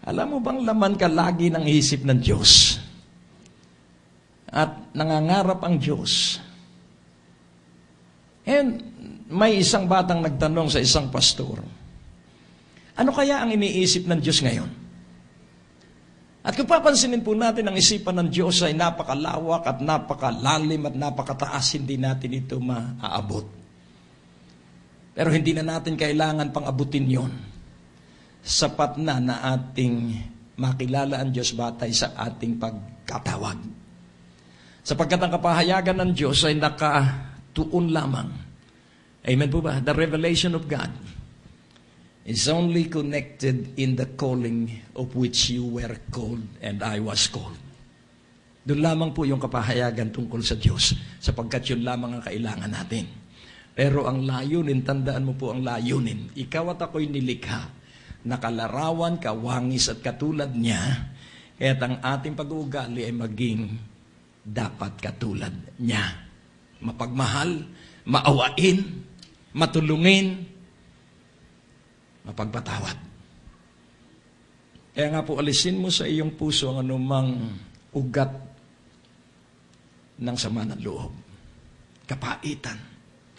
Alam mo bang laman ka lagi ng isip ng Diyos? At nangangarap ang Diyos. And may isang batang nagtanong sa isang pastor, ano kaya ang iniisip ng Diyos ngayon? At kung papansinin po natin, ang isipan ng Diyos ay napakalawak at napakalalim at napakataas, hindi natin ito maaabot. Pero hindi na natin kailangan pang abutin yon. Sapat na ating makilala ang Diyos batay sa ating pagkatawag. Sapagkat ang kapahayagan ng Diyos ay nakatuon lamang. Amen po ba? The revelation of God is only connected in the calling of which you were called and I was called. Doon lamang po yung kapahayagan tungkol sa Diyos, sapagkat yun lamang ang kailangan natin. Pero ang layunin, tandaan mo po ang layunin. Ikaw at ako'y nilikha, nakalarawan, kawangis at katulad niya, kaya't ang ating pag-uugali ay maging dapat katulad niya. Mapagmahal, maawain, matulungin, mapagpatawad. Kaya nga po, alisin mo sa iyong puso ang anumang ugat ng sama ng loob. Kapaitan.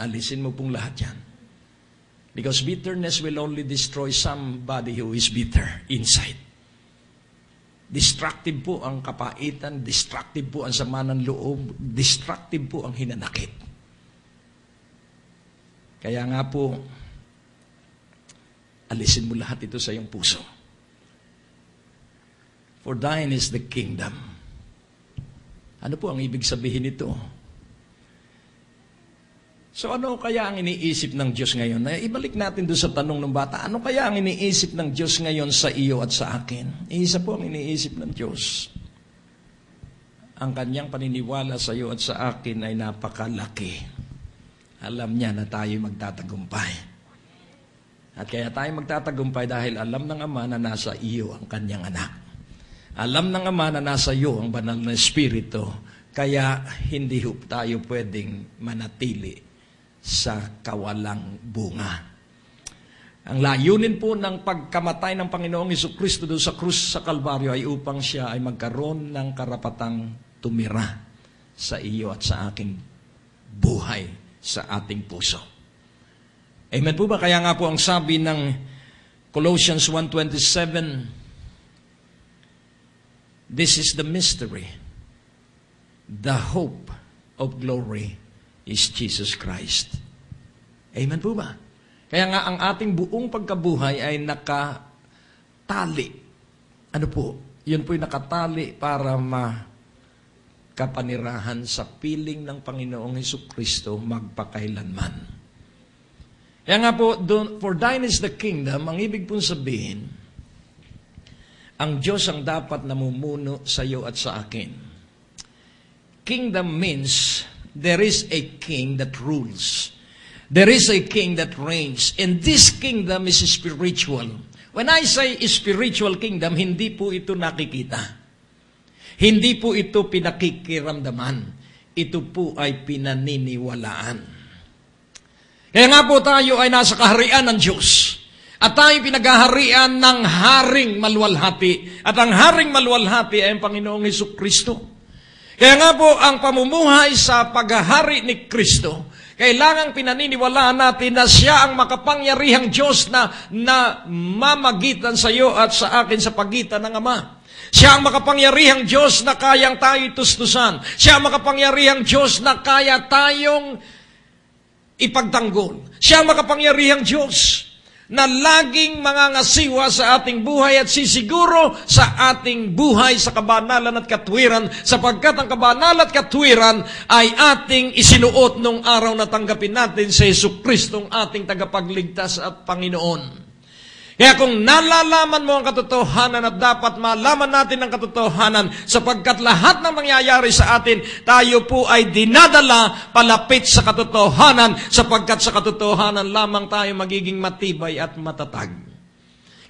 Alisin mo pong lahat yan. Because bitterness will only destroy somebody who is bitter inside. Destructive po ang kapaitan, destructive po ang sama ng loob, destructive po ang hinanakit. Kaya nga po, alisin mo lahat ito sa iyong puso. For thine is the kingdom. Ano po ang ibig sabihin nito? So ano kaya ang iniisip ng Diyos ngayon? Ibalik natin doon sa tanong ng bata. Ano kaya ang iniisip ng Diyos ngayon sa iyo at sa akin? Isa po ang iniisip ng Diyos. Ang kanyang paniniwala sa iyo at sa akin ay napakalaki. Alam niya na tayo magtatagumpay. At kaya tayo magtatagumpay dahil alam ng Ama na nasa iyo ang kanyang anak. Alam ng Ama na nasa iyo ang banal na Espiritu. Kaya hindi tayo pwedeng manatili sa kawalang bunga. Ang layunin po ng pagkamatay ng Panginoong Jesucristo doon sa krus sa Kalbaryo ay upang siya ay magkaroon ng karapatang tumira sa iyo at sa aking buhay, sa ating puso. Amen po ba? Kaya nga po ang sabi ng Colossians 1:27, this is the mystery. The hope of glory is Jesus Christ. Amen po ba? Kaya nga ang ating buong pagkabuhay ay nakatali. Ano po? Yun po'y nakatali para makapanirahan sa piling ng Panginoong Jesucristo magpakailanman. Kaya nga po, for thine is the kingdom, ang ibig pong sabihin, ang Diyos ang dapat namumuno sa iyo at sa akin. Kingdom means there is a king that rules. There is a king that reigns. And this kingdom is spiritual. When I say spiritual kingdom, hindi po ito nakikita. Hindi po ito pinakikiramdaman. Ito po ay pinaniniwalaan. Kaya nga po tayo ay nasa kaharian ng Diyos. At tayo pinaghaharian ng haring maluwalhati. At ang haring maluwalhati ay ang Panginoong Jesucristo. Kaya nga po, ang pamumuhay sa paghahari ni Kristo, kailangang pinaniniwalaan natin na siya ang makapangyarihang Diyos na mamagitan sa iyo at sa akin sa pagitan ng Ama. Siya ang makapangyarihang Diyos na kayang tayo tustusan. Siya ang makapangyarihang Diyos na kaya tayong ipagtanggol. Siya ang makapangyarihang Diyos na laging mangangasiwa sa ating buhay at sisiguro sa ating buhay sa kabanalan at katwiran, sapagkat ang kabanalan at katwiran ay ating isinuot nung araw na tanggapin natin sa Jesucristong ating tagapagligtas at Panginoon. Kaya kung nalalaman mo ang katotohanan at dapat malaman natin ang katotohanan, sapagkat lahat ng mangyayari sa atin, tayo po ay dinadala palapit sa katotohanan, sapagkat sa katotohanan lamang tayo magiging matibay at matatag.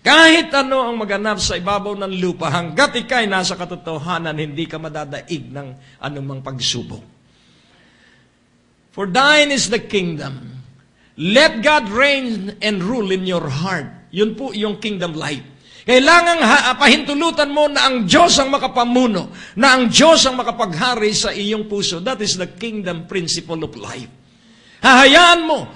Kahit ano ang maganap sa ibabaw ng lupa, hanggat ika'y nasa katotohanan, hindi ka madadaig ng anumang pagsubok. For thine is the kingdom. Let God reign and rule in your heart. Yun po yung kingdom light. Kailangan pahintulutan mo na ang Diyos ang makapamuno, na ang Diyos ang makapaghari sa iyong puso. That is the kingdom principle of life. Hahayaan mo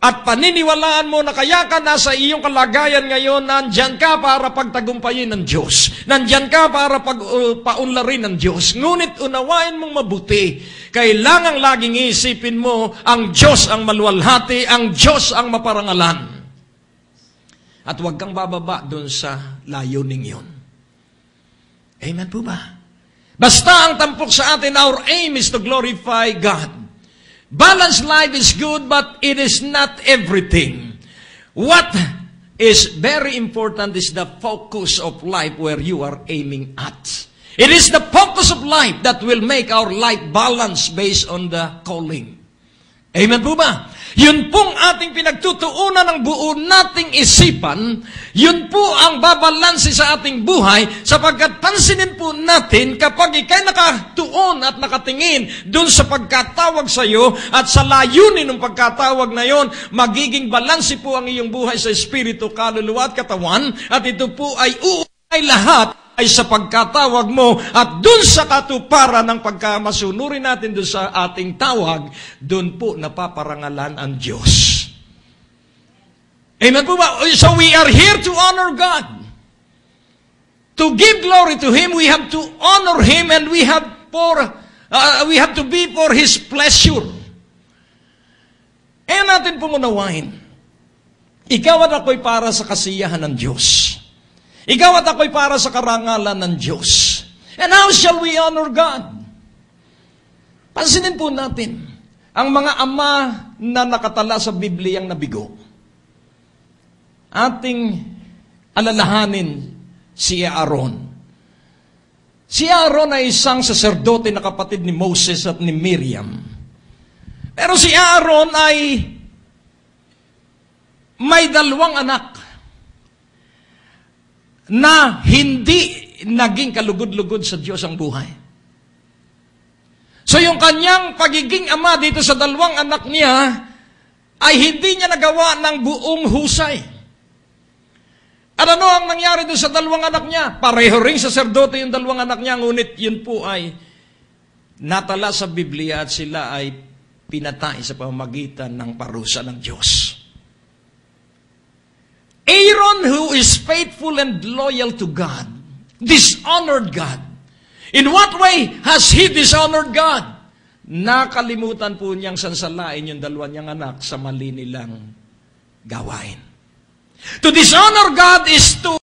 at paniniwalaan mo na kaya ka nasa iyong kalagayan ngayon, nandyan ka para pagtagumpayin ng Diyos. Nandyan ka para paunlarin ng Diyos. Ngunit unawain mong mabuti, kailangang laging isipin mo, ang Diyos ang maluwalhati, ang Diyos ang maparangalan. At huwag kang bababa doon sa layuning yun. Amen po ba? Basta ang tampok sa atin, our aim is to glorify God. Balanced life is good, but it is not everything. What is very important is the focus of life where you are aiming at. It is the focus of life that will make our life balanced based on the calling. Amen po ba? Yun pong ating pinagtutuunan ng buo nating isipan, yun po ang babalanse sa ating buhay, sapagkat pansinin po natin kapag ikay nakatuon at nakatingin dun sa pagkatawag sa iyo at sa layunin ng pagkatawag na yon, magiging balanse po ang iyong buhay sa espiritu, kaluluwa at katawan, at ito po ay uunay lahat ay sa pagkatawag mo at dun sa katuparan ng pagkamasunurin natin dun sa ating tawag, dun po napaparangalan ang Diyos. Amen po ba? So we are here to honor God. To give glory to Him, we have to honor Him, and we have to be for His pleasure. Kaya natin pong unawain, ikaw at ako'y para sa kasiyahan ng Diyos. Ikaw at ako'y para sa karangalan ng Diyos. And how shall we honor God? Pansinin po natin, ang mga ama na nakatala sa Bibliyang nabigo, ating alalahanin si Aaron. Si Aaron ay isang saserdote na kapatid ni Moses at ni Miriam. Pero si Aaron ay may 2 anak na hindi naging kalugod-lugod sa Diyos ang buhay. So yung kanyang pagiging ama dito sa 2 anak niya ay hindi niya nagawa ng buong husay. At ano ang nangyari doon sa 2 anak niya? Pareho ring saserdote yung 2 anak niya, ngunit yun po ay natala sa Biblia at sila ay pinatay sa pamamagitan ng parusa ng Diyos. Aaron, who is faithful and loyal to God, dishonored God. In what way has he dishonored God? Nakalimutan po niyang sansalain yung 2 niyang anak sa mali nilang gawain. To dishonor God is to